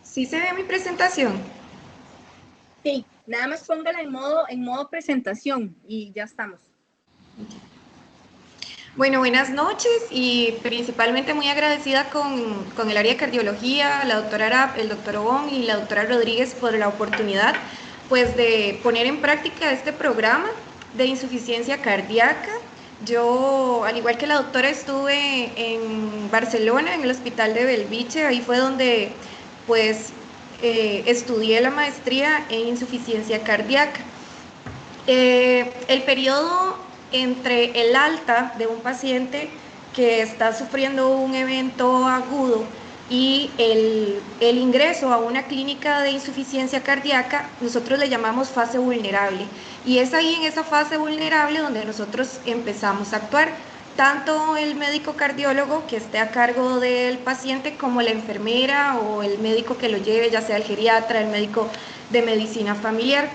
¿Sí se ve mi presentación? Sí, nada más póngala en modo presentación y ya estamos. Bueno, buenas noches y principalmente muy agradecida con el área de cardiología, la doctora Arap, el doctor Obón y la doctora Rodríguez por la oportunidad pues de poner en práctica este programa de insuficiencia cardíaca. Yo, al igual que la doctora, estuve en Barcelona, en el Hospital de Bellvitge, ahí fue donde pues estudié la maestría en insuficiencia cardíaca. El periodo entre el alta de un paciente que está sufriendo un evento agudo y el ingreso a una clínica de insuficiencia cardíaca, nosotros le llamamos fase vulnerable. Y es ahí en esa fase vulnerable donde nosotros empezamos a actuar. Tanto el médico cardiólogo que esté a cargo del paciente como la enfermera o el médico que lo lleve, ya sea el geriatra, el médico de medicina familiar.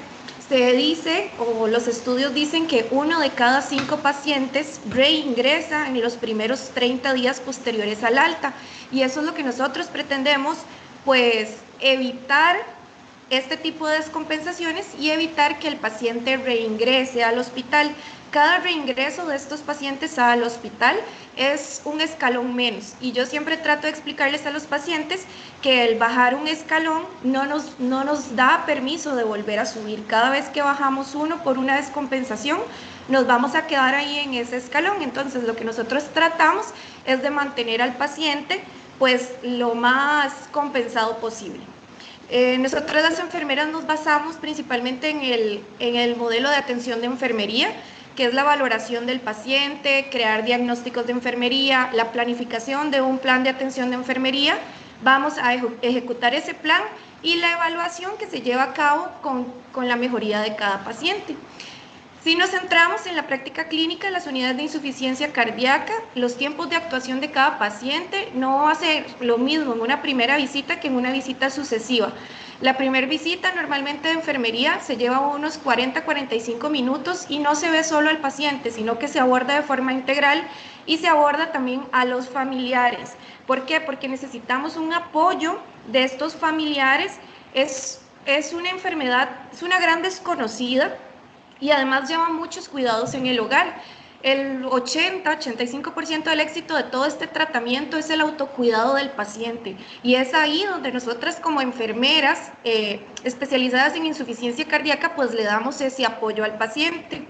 Se dice, o los estudios dicen, que 1 de cada 5 pacientes reingresa en los primeros 30 días posteriores al alta. Y eso es lo que nosotros pretendemos, pues, evitar este tipo de descompensaciones y evitar que el paciente reingrese al hospital. Cada reingreso de estos pacientes al hospital es un escalón menos, y yo siempre trato de explicarles a los pacientes que el bajar un escalón no nos da permiso de volver a subir. Cada vez que bajamos uno por una descompensación, nos vamos a quedar ahí en ese escalón. Entonces, lo que nosotros tratamos es de mantener al paciente pues lo más compensado posible. Nosotros las enfermeras nos basamos principalmente en el modelo de atención de enfermería, que es la valoración del paciente, crear diagnósticos de enfermería, la planificación de un plan de atención de enfermería. Vamos a ejecutar ese plan y la evaluación que se lleva a cabo con la mejoría de cada paciente. Si nos centramos en la práctica clínica, en las unidades de insuficiencia cardíaca, los tiempos de actuación de cada paciente no va a ser lo mismo en una primera visita que en una visita sucesiva. La primera visita normalmente de enfermería se lleva unos 40-45 minutos y no se ve solo al paciente, sino que se aborda de forma integral y se aborda también a los familiares. ¿Por qué? Porque necesitamos un apoyo de estos familiares es una enfermedad, es una gran desconocida y además lleva muchos cuidados en el hogar. El 80-85% del éxito de todo este tratamiento es el autocuidado del paciente, y es ahí donde nosotras como enfermeras especializadas en insuficiencia cardíaca pues le damos ese apoyo al paciente.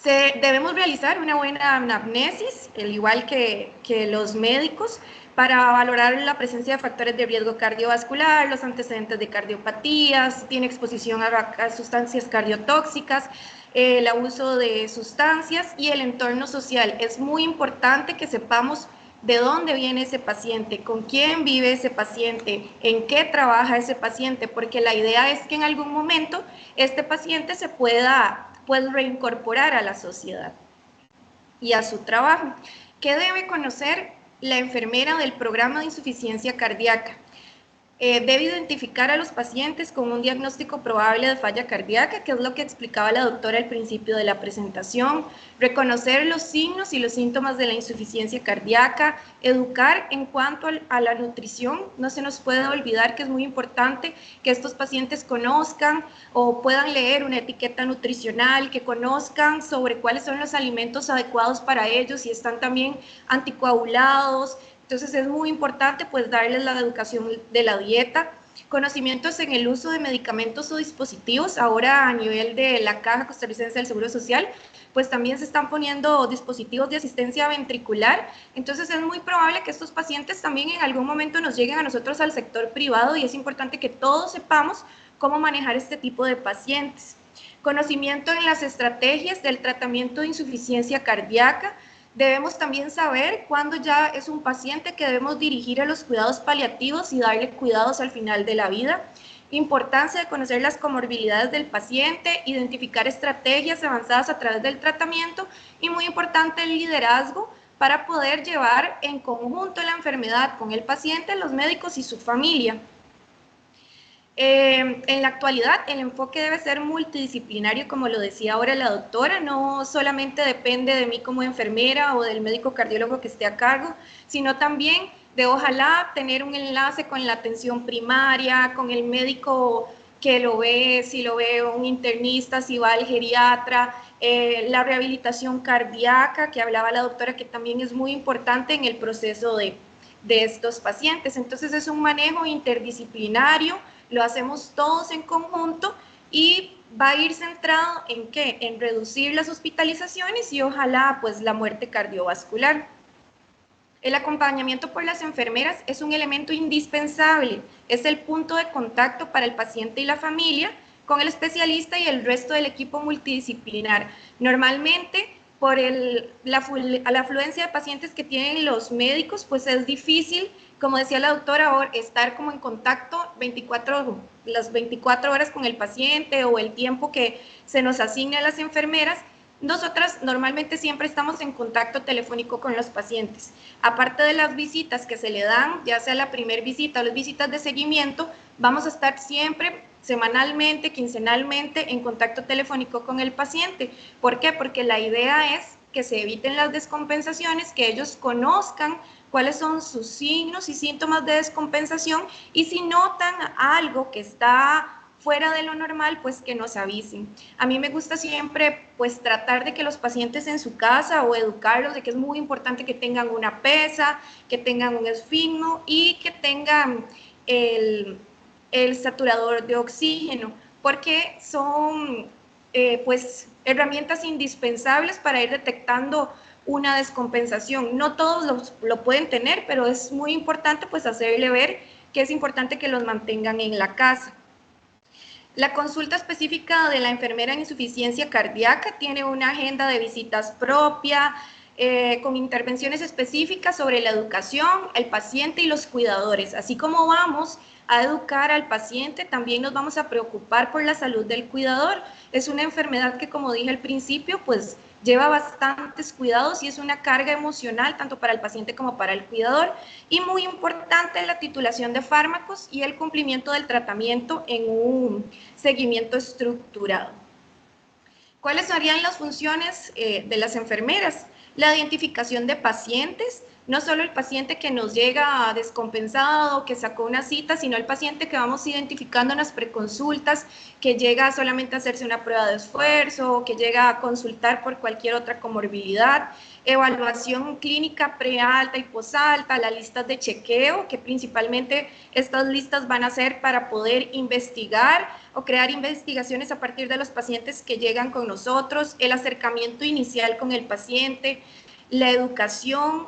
Debemos realizar una buena anamnesis, al igual que los médicos, para valorar la presencia de factores de riesgo cardiovascular, los antecedentes de cardiopatías, tiene exposición a sustancias cardiotóxicas, el abuso de sustancias y el entorno social. Es muy importante que sepamos de dónde viene ese paciente, con quién vive ese paciente, en qué trabaja ese paciente, porque la idea es que en algún momento este paciente se pueda reincorporar a la sociedad y a su trabajo. ¿Qué debe conocer la enfermera del programa de insuficiencia cardíaca? Debe identificar a los pacientes con un diagnóstico probable de falla cardíaca, que es lo que explicaba la doctora al principio de la presentación, reconocer los signos y los síntomas de la insuficiencia cardíaca, educar en cuanto a la nutrición. No se nos puede olvidar que es muy importante que estos pacientes conozcan o puedan leer una etiqueta nutricional, que conozcan sobre cuáles son los alimentos adecuados para ellos, si están también anticoagulados. Entonces es muy importante pues darles la educación de la dieta, conocimientos en el uso de medicamentos o dispositivos. Ahora a nivel de la Caja Costarricense del Seguro Social, pues también se están poniendo dispositivos de asistencia ventricular. Entonces es muy probable que estos pacientes también en algún momento nos lleguen a nosotros al sector privado, y es importante que todos sepamos cómo manejar este tipo de pacientes. Conocimiento en las estrategias del tratamiento de insuficiencia cardíaca. Debemos también saber cuándo ya es un paciente que debemos dirigir a los cuidados paliativos y darle cuidados al final de la vida. Importancia de conocer las comorbilidades del paciente, identificar estrategias avanzadas a través del tratamiento, y muy importante el liderazgo para poder llevar en conjunto la enfermedad con el paciente, los médicos y su familia. En la actualidad el enfoque debe ser multidisciplinario, como lo decía ahora la doctora. No solamente depende de mí como enfermera o del médico cardiólogo que esté a cargo, sino también de ojalá tener un enlace con la atención primaria, con el médico que lo ve, si lo ve un internista, si va al geriatra, la rehabilitación cardíaca que hablaba la doctora, que también es muy importante en el proceso de estos pacientes. Entonces es un manejo interdisciplinario, lo hacemos todos en conjunto y va a ir centrado en ¿qué? En reducir las hospitalizaciones y ojalá pues la muerte cardiovascular. El acompañamiento por las enfermeras es un elemento indispensable, es el punto de contacto para el paciente y la familia con el especialista y el resto del equipo multidisciplinar. Normalmente por la afluencia de pacientes que tienen los médicos, pues es difícil, como decía la doctora, estar como en contacto las 24 horas con el paciente o el tiempo que se nos asigne a las enfermeras. Nosotras normalmente siempre estamos en contacto telefónico con los pacientes. Aparte de las visitas que se le dan, ya sea la primera visita o las visitas de seguimiento, vamos a estar siempre semanalmente, quincenalmente en contacto telefónico con el paciente. ¿Por qué? Porque la idea es que se eviten las descompensaciones, que ellos conozcan cuáles son sus signos y síntomas de descompensación, y si notan algo que está fuera de lo normal, pues que nos avisen. A mí me gusta siempre pues tratar de que los pacientes en su casa o educarlos de que es muy importante que tengan una pesa, que tengan un esfigmo y que tengan el saturador de oxígeno, porque son pues herramientas indispensables para ir detectando una descompensación. No todos lo pueden tener, pero es muy importante pues hacerle ver que es importante que los mantengan en la casa. La consulta específica de la enfermera en insuficiencia cardíaca tiene una agenda de visitas propia, con intervenciones específicas sobre la educación, el paciente y los cuidadores. Así como vamos a educar al paciente, también nos vamos a preocupar por la salud del cuidador. Es una enfermedad que, como dije al principio, pues lleva bastantes cuidados y es una carga emocional tanto para el paciente como para el cuidador. Y muy importante la titulación de fármacos y el cumplimiento del tratamiento en un seguimiento estructurado. ¿Cuáles serían las funciones de las enfermeras? La identificación de pacientes, no solo el paciente que nos llega descompensado, que sacó una cita, sino el paciente que vamos identificando en las preconsultas, que llega solamente a hacerse una prueba de esfuerzo, que llega a consultar por cualquier otra comorbilidad, evaluación clínica prealta y posalta, las listas de chequeo, que principalmente estas listas van a ser para poder investigar o crear investigaciones a partir de los pacientes que llegan con nosotros, el acercamiento inicial con el paciente, la educación,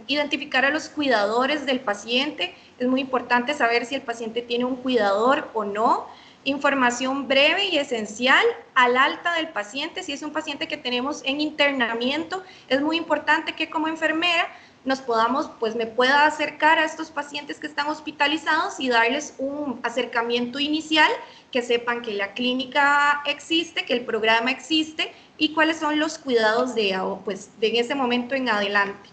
identificar a los cuidadores del paciente. Es muy importante saber si el paciente tiene un cuidador o no. Información breve y esencial al alta del paciente. Si es un paciente que tenemos en internamiento, es muy importante que como enfermera nos podamos, pues me pueda acercar a estos pacientes que están hospitalizados y darles un acercamiento inicial, que sepan que la clínica existe, que el programa existe y cuáles son los cuidados de ese momento en adelante.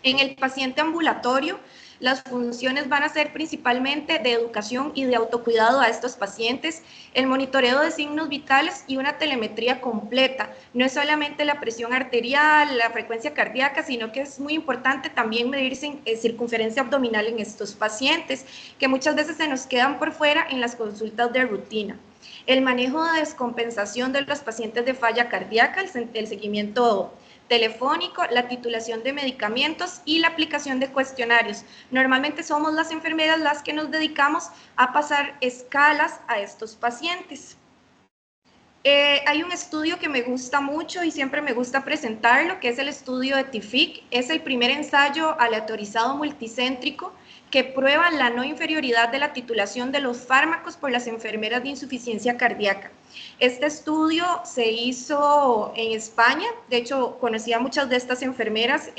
En el paciente ambulatorio, las funciones van a ser principalmente de educación y de autocuidado a estos pacientes, el monitoreo de signos vitales y una telemetría completa. No es solamente la presión arterial, la frecuencia cardíaca, sino que es muy importante también medir circunferencia abdominal en estos pacientes, que muchas veces se nos quedan por fuera en las consultas de rutina. El manejo de descompensación de los pacientes de falla cardíaca, el seguimiento telefónico, la titulación de medicamentos y la aplicación de cuestionarios. Normalmente somos las enfermeras las que nos dedicamos a pasar escalas a estos pacientes. Hay un estudio que me gusta mucho y siempre me gusta presentarlo, que es el estudio de TIFIC. Es el primer ensayo aleatorizado multicéntrico que prueba la no inferioridad de la titulación de los fármacos por las enfermeras de insuficiencia cardíaca. Este estudio se hizo en España. De hecho, conocí a muchas de estas enfermeras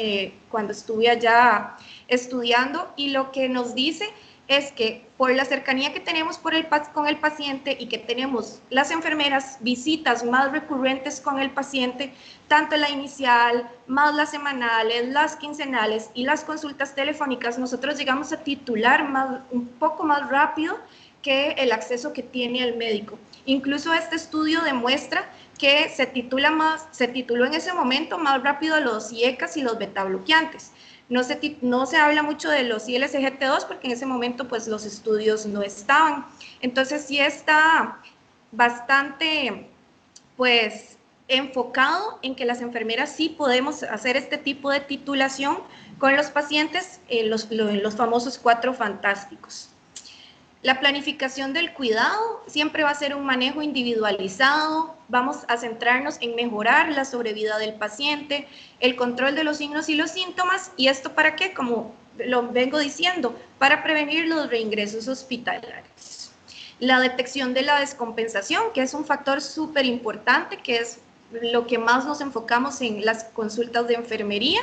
cuando estuve allá estudiando, y lo que nos dice es que por la cercanía que tenemos con el paciente y que tenemos las enfermeras visitas más recurrentes con el paciente, tanto la inicial, más las semanales, las quincenales y las consultas telefónicas, nosotros llegamos a titular un poco más rápido que el acceso que tiene el médico. Incluso este estudio demuestra que se tituló en ese momento más rápido los IECAS y los betabloqueantes. No se habla mucho de los ILSGT2 porque en ese momento pues los estudios no estaban. Entonces sí está bastante pues enfocado en que las enfermeras sí podemos hacer este tipo de titulación con los pacientes, los famosos 4 fantásticos. La planificación del cuidado siempre va a ser un manejo individualizado. Vamos a centrarnos en mejorar la sobrevida del paciente, el control de los signos y los síntomas. ¿Y esto para qué? Como lo vengo diciendo, para prevenir los reingresos hospitalarios. La detección de la descompensación, que es un factor súper importante, que es lo que más nos enfocamos en las consultas de enfermería,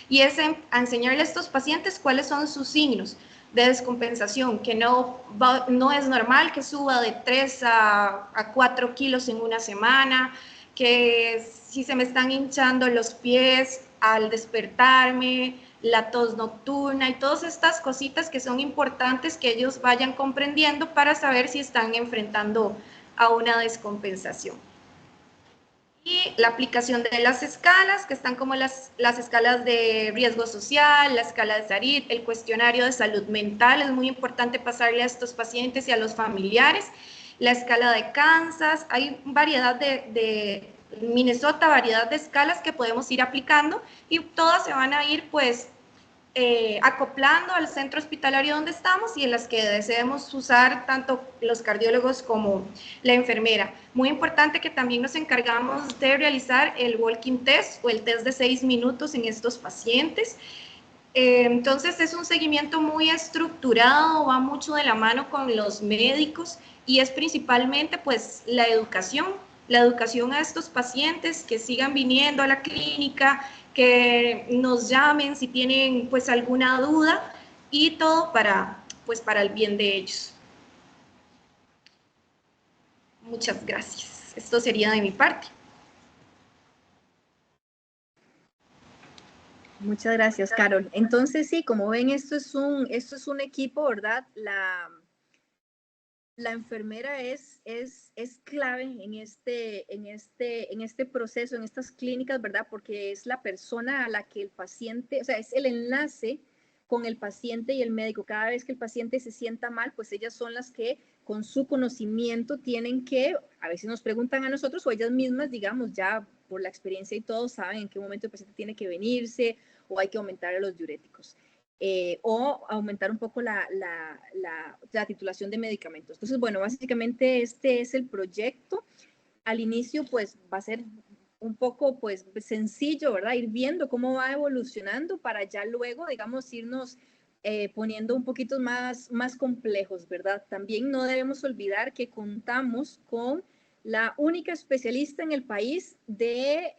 y es a enseñarle a estos pacientes cuáles son sus signos de descompensación, que no es normal que suba de 3 a 4 kilos en una semana, que si se me están hinchando los pies al despertarme, la tos nocturna y todas estas cositas que son importantes que ellos vayan comprendiendo para saber si están enfrentando a una descompensación. Y la aplicación de las escalas, que están como las escalas de riesgo social, la escala de Sarit, el cuestionario de salud mental, es muy importante pasarle a estos pacientes y a los familiares, la escala de Kansas, hay variedad de Minnesota, variedad de escalas que podemos ir aplicando y todas se van a ir pues acoplando al centro hospitalario donde estamos y en las que deseemos usar tanto los cardiólogos como la enfermera. Muy importante que también nos encargamos de realizar el walking test o el test de 6 minutos en estos pacientes. Entonces es un seguimiento muy estructurado, va mucho de la mano con los médicos y es principalmente pues la educación a estos pacientes, que sigan viniendo a la clínica, que nos llamen si tienen pues alguna duda, y todo para el bien de ellos. Muchas gracias. Esto sería de mi parte. Muchas gracias, Carol. Entonces, sí, como ven, esto es un equipo, ¿verdad? la enfermera es clave en este proceso, en estas clínicas, ¿verdad? Porque es la persona a la que el paciente, o sea, es el enlace con el paciente y el médico. Cada vez que el paciente se sienta mal, pues ellas son las que con su conocimiento tienen que, a veces nos preguntan a nosotros o ellas mismas, digamos, ya por la experiencia y todo, saben en qué momento el paciente tiene que venirse o hay que aumentar los diuréticos. O aumentar un poco la titulación de medicamentos. Entonces, bueno, básicamente este es el proyecto. Al inicio, pues, va a ser un poco, pues, sencillo, ¿verdad? Ir viendo cómo va evolucionando para ya luego, digamos, irnos poniendo un poquito más complejos, ¿verdad? También no debemos olvidar que contamos con la única especialista en el país de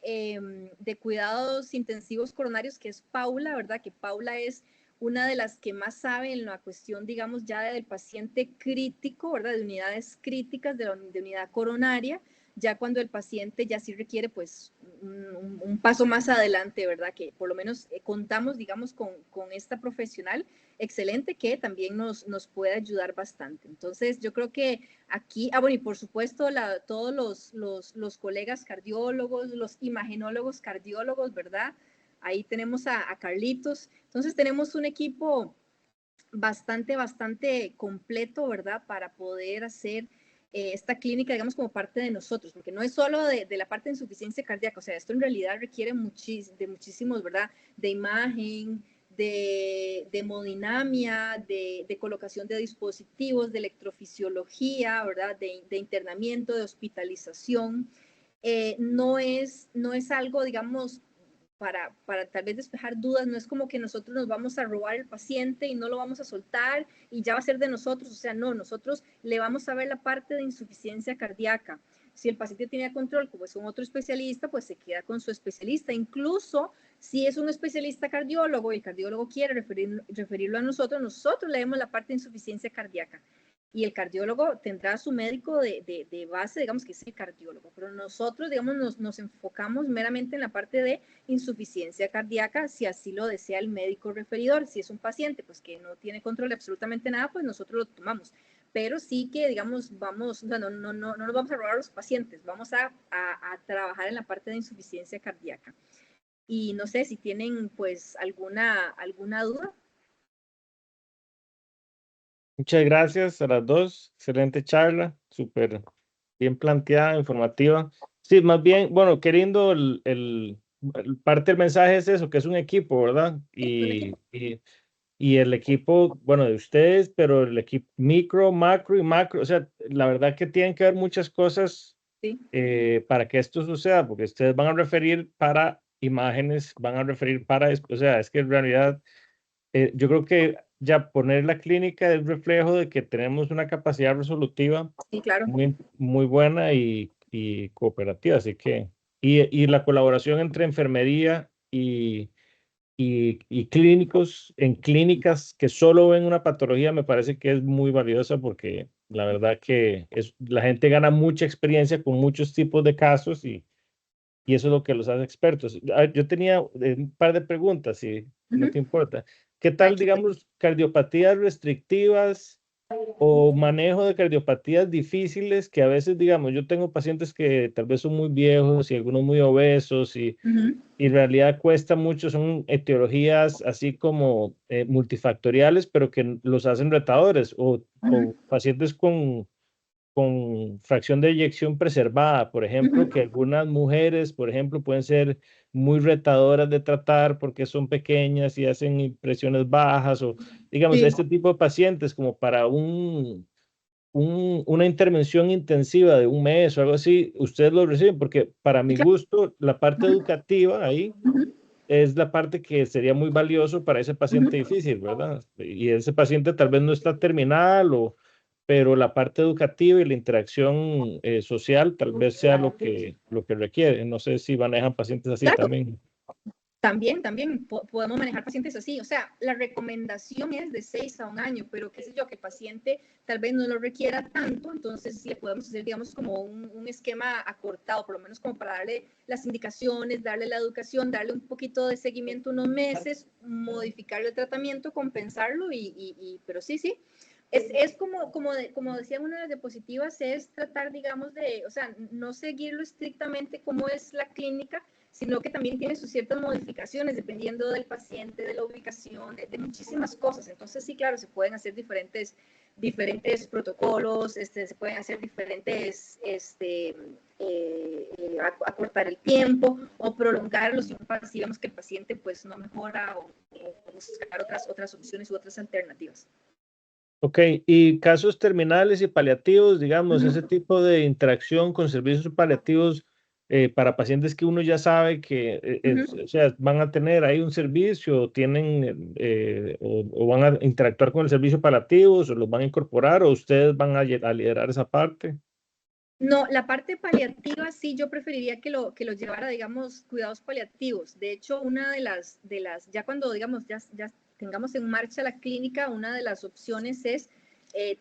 cuidados intensivos coronarios, que es Paula, ¿verdad? Que Paula es una de las que más sabe en la cuestión, digamos, ya del paciente crítico, ¿verdad? De unidades críticas, de unidad coronaria, ya cuando el paciente ya sí requiere, pues, un paso más adelante, ¿verdad? Que por lo menos contamos, digamos, con esta profesional excelente que también nos puede ayudar bastante. Entonces, yo creo que aquí, bueno, y por supuesto, todos los colegas cardiólogos, los imagenólogos cardiólogos, ¿verdad? Ahí tenemos a Carlitos. Entonces tenemos un equipo bastante completo, ¿verdad? Para poder hacer esta clínica, digamos, como parte de nosotros, porque no es solo de la parte de insuficiencia cardíaca, o sea, esto en realidad requiere de muchísimos, ¿verdad? De imagen, de hemodinamia, de colocación de dispositivos, de electrofisiología, ¿verdad? De internamiento, de hospitalización. No es algo, digamos, para tal vez despejar dudas, no es como que nosotros nos vamos a robar el paciente y no lo vamos a soltar y ya va a ser de nosotros, o sea, no, nosotros le vamos a ver la parte de insuficiencia cardíaca. Si el paciente tiene control, como es un otro especialista, pues se queda con su especialista. Incluso si es un especialista cardiólogo y el cardiólogo quiere referirlo a nosotros, nosotros le demos la parte de insuficiencia cardíaca. Y el cardiólogo tendrá su médico de base, digamos que es el cardiólogo, pero nosotros, digamos, nos enfocamos meramente en la parte de insuficiencia cardíaca, si así lo desea el médico referidor. Si es un paciente pues que no tiene control de absolutamente nada, pues nosotros lo tomamos. Pero sí que, digamos, vamos, no nos vamos a robar a los pacientes, vamos a trabajar en la parte de insuficiencia cardíaca. Y no sé si tienen pues alguna duda. Muchas gracias a las dos. Excelente charla, súper bien planteada, informativa. Sí, más bien, bueno, queriendo parte del mensaje es eso, que es un equipo, ¿verdad? Y el equipo, bueno, de ustedes, pero el equipo micro, macro y macro, o sea, la verdad que tienen que haber muchas cosas Sí. Para que esto suceda, porque ustedes van a referir para imágenes, van a referir para, o sea, es que en realidad yo creo que ya poner la clínica es reflejo de que tenemos una capacidad resolutiva Sí, claro. muy buena y cooperativa, así que, y la colaboración entre enfermería y clínicos en clínicas que solo ven una patología me parece que es muy valiosa porque la verdad que la gente gana mucha experiencia con muchos tipos de casos y eso es lo que los hace expertos. Yo tenía un par de preguntas, si no te importa. ¿Qué tal, digamos, cardiopatías restrictivas o manejo de cardiopatías difíciles que a veces, digamos, yo tengo pacientes que tal vez son muy viejos y algunos muy obesos y en realidad cuesta mucho, son etiologías así como multifactoriales, pero que los hacen retadores o pacientes con fracción de eyección preservada, por ejemplo, que algunas mujeres, por ejemplo, pueden ser muy retadoras de tratar porque son pequeñas y hacen impresiones bajas o, digamos, Sí. este tipo de pacientes como para una intervención intensiva de un mes o algo así, ustedes lo reciben porque para mi gusto la parte educativa ahí es la parte que sería muy valioso para ese paciente difícil, ¿verdad? Y ese paciente tal vez no está terminal pero la parte educativa y la interacción social tal vez sea lo que requiere. No sé si manejan pacientes así Claro. también. También podemos manejar pacientes así. O sea, la recomendación es de 6 a 1 año, pero qué sé yo, que el paciente tal vez no lo requiera tanto, entonces le podemos hacer, digamos, como un esquema acortado, por lo menos como para darle las indicaciones, darle la educación, darle un poquito de seguimiento unos meses, modificarle el tratamiento, compensarlo, pero sí, Es como decía en una de las diapositivas, es tratar, digamos, o sea, no seguirlo estrictamente como es la clínica, sino que también tiene sus ciertas modificaciones dependiendo del paciente, de la ubicación, de muchísimas cosas. Entonces, sí, claro, se pueden hacer diferentes protocolos, se pueden hacer diferentes, acortar el tiempo o prolongarlo si vemos que el paciente pues no mejora o buscar otras soluciones u otras alternativas. Ok, y casos terminales y paliativos, digamos, ese tipo de interacción con servicios paliativos para pacientes que uno ya sabe que o sea, van a tener ahí un servicio, tienen o van a interactuar con el servicio paliativo, o los van a incorporar, o ustedes van a liderar esa parte. No, la parte paliativa sí yo preferiría que lo llevara, digamos, cuidados paliativos. De hecho, una de las ya cuando, digamos, ya tengamos en marcha la clínica, una de las opciones es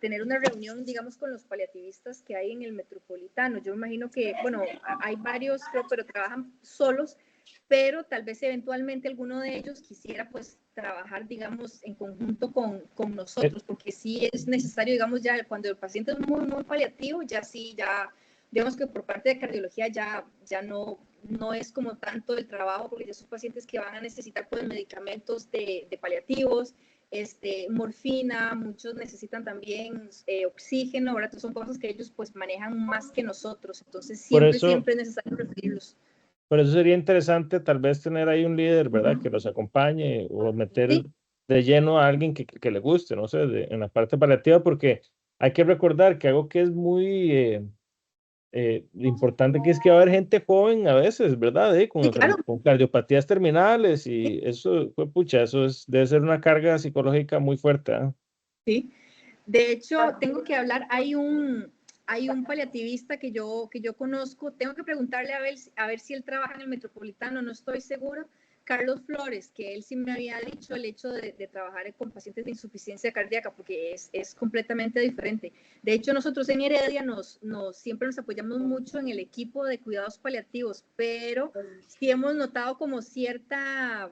tener una reunión, digamos, con los paliativistas que hay en el Metropolitano. Yo imagino que, bueno, hay varios, creo, pero trabajan solos, pero tal vez eventualmente alguno de ellos quisiera, pues, trabajar, digamos, en conjunto con nosotros, porque sí es necesario, digamos, ya cuando el paciente es muy, muy paliativo, ya sí, ya, digamos que por parte de cardiología ya no es como tanto el trabajo, porque ya son pacientes que van a necesitar, pues, medicamentos de paliativos, morfina, muchos necesitan también oxígeno, ahora son cosas que ellos, pues, manejan más que nosotros, entonces siempre es necesario referirlos. Por eso sería interesante tal vez tener ahí un líder, ¿verdad? Que los acompañe o meter de lleno a alguien que le guste, no sé, en la parte paliativa, porque hay que recordar que algo que es muy importante que es que va a haber gente joven a veces, ¿verdad? Con cardiopatías terminales y eso, pues, pucha, debe ser una carga psicológica muy fuerte. Sí, de hecho, tengo que hablar, hay un paliativista que yo conozco, tengo que preguntarle a ver si él trabaja en el Metropolitano, no estoy segura, Carlos Flores, que él sí me había dicho el hecho de trabajar con pacientes de insuficiencia cardíaca, porque es completamente diferente. De hecho, nosotros en Heredia siempre nos apoyamos mucho en el equipo de cuidados paliativos, pero sí hemos notado como cierta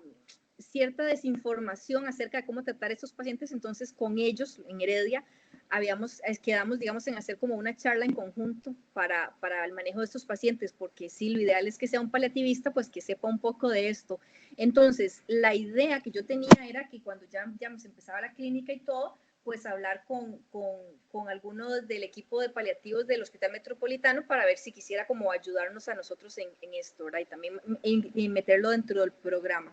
desinformación acerca de cómo tratar a estos pacientes, entonces con ellos en Heredia quedamos, digamos, en hacer como una charla en conjunto para el manejo de estos pacientes, porque sí, lo ideal es que sea un paliativista, pues que sepa un poco de esto. Entonces, la idea que yo tenía era que cuando ya se empezaba la clínica y todo, pues hablar con algunos del equipo de paliativos del Hospital Metropolitano para ver si quisiera como ayudarnos a nosotros en esto, ¿verdad? Y también y meterlo dentro del programa.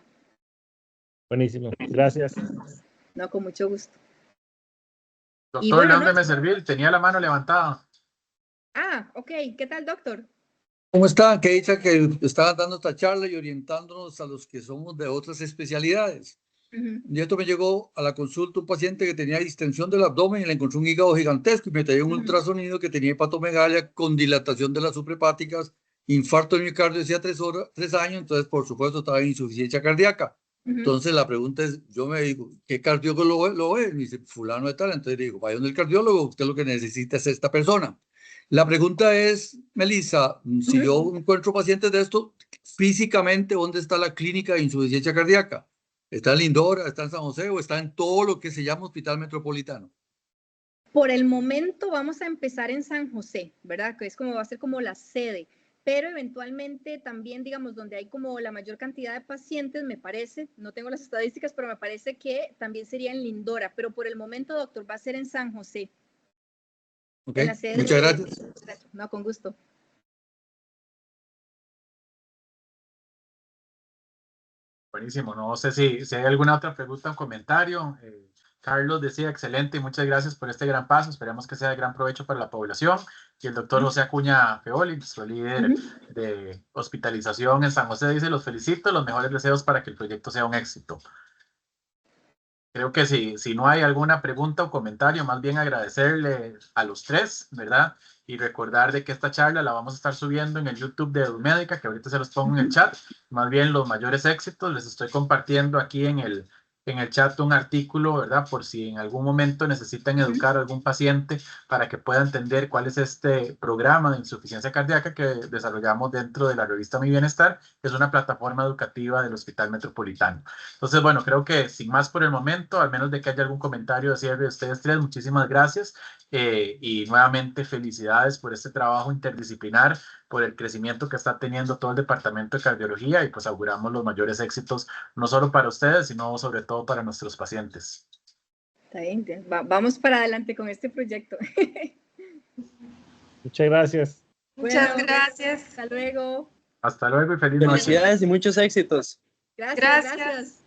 Buenísimo, gracias. No, con mucho gusto. Doctor, ¿dónde me serví? Tenía la mano levantada. Ah, ok. ¿Qué tal, doctor? ¿Cómo están? Qué dicha que estaban dando esta charla y orientándonos a los que somos de otras especialidades. Y esto me llegó a la consulta un paciente que tenía distensión del abdomen y le encontró un hígado gigantesco y me traía un ultrasonido que tenía hepatomegalia con dilatación de las suprahepáticas, infarto de miocardio decía 3 años, entonces por supuesto estaba en insuficiencia cardíaca. Entonces la pregunta es, yo me digo, ¿qué cardiólogo lo ve? Me dice, fulano de tal. Entonces digo, vaya donde el cardiólogo, usted lo que necesita es esta persona. La pregunta es, Melissa, si yo encuentro pacientes de esto, físicamente, ¿dónde está la clínica de insuficiencia cardíaca? ¿Está en Lindora, está en San José o está en todo lo que se llama Hospital Metropolitano? Por el momento vamos a empezar en San José, ¿verdad? Que es como va a ser como la sede, pero eventualmente también, digamos, donde hay como la mayor cantidad de pacientes, me parece, no tengo las estadísticas, pero me parece que también sería en Lindora, pero por el momento, doctor, va a ser en San José. Ok, muchas gracias. No, con gusto. Buenísimo, no sé si hay alguna otra pregunta o comentario. Carlos decía, excelente, muchas gracias por este gran paso, esperemos que sea de gran provecho para la población. Y el doctor José Acuña Feoli, nuestro líder de hospitalización en San José, dice, los felicito, los mejores deseos para que el proyecto sea un éxito. Creo que si no hay alguna pregunta o comentario, más bien agradecerle a los tres, ¿verdad? Y recordar de que esta charla la vamos a estar subiendo en el YouTube de Edumédica, que ahorita se los pongo en el chat. Más bien los mayores éxitos les estoy compartiendo aquí en el en el chat un artículo, ¿verdad? Por si en algún momento necesitan educar a algún paciente para que pueda entender cuál es este programa de insuficiencia cardíaca que desarrollamos dentro de la revista Mi Bienestar, que es una plataforma educativa del Hospital Metropolitano. Entonces, bueno, creo que sin más por el momento, al menos de que haya algún comentario de cierre de ustedes tres, muchísimas gracias y nuevamente felicidades por este trabajo interdisciplinar, por el crecimiento que está teniendo todo el departamento de cardiología y pues auguramos los mayores éxitos, no solo para ustedes, sino sobre todo para nuestros pacientes. Está bien, vamos para adelante con este proyecto. Muchas gracias. Muchas gracias. Hasta luego. Hasta luego y feliz noche. Felicidades y muchos éxitos. Gracias.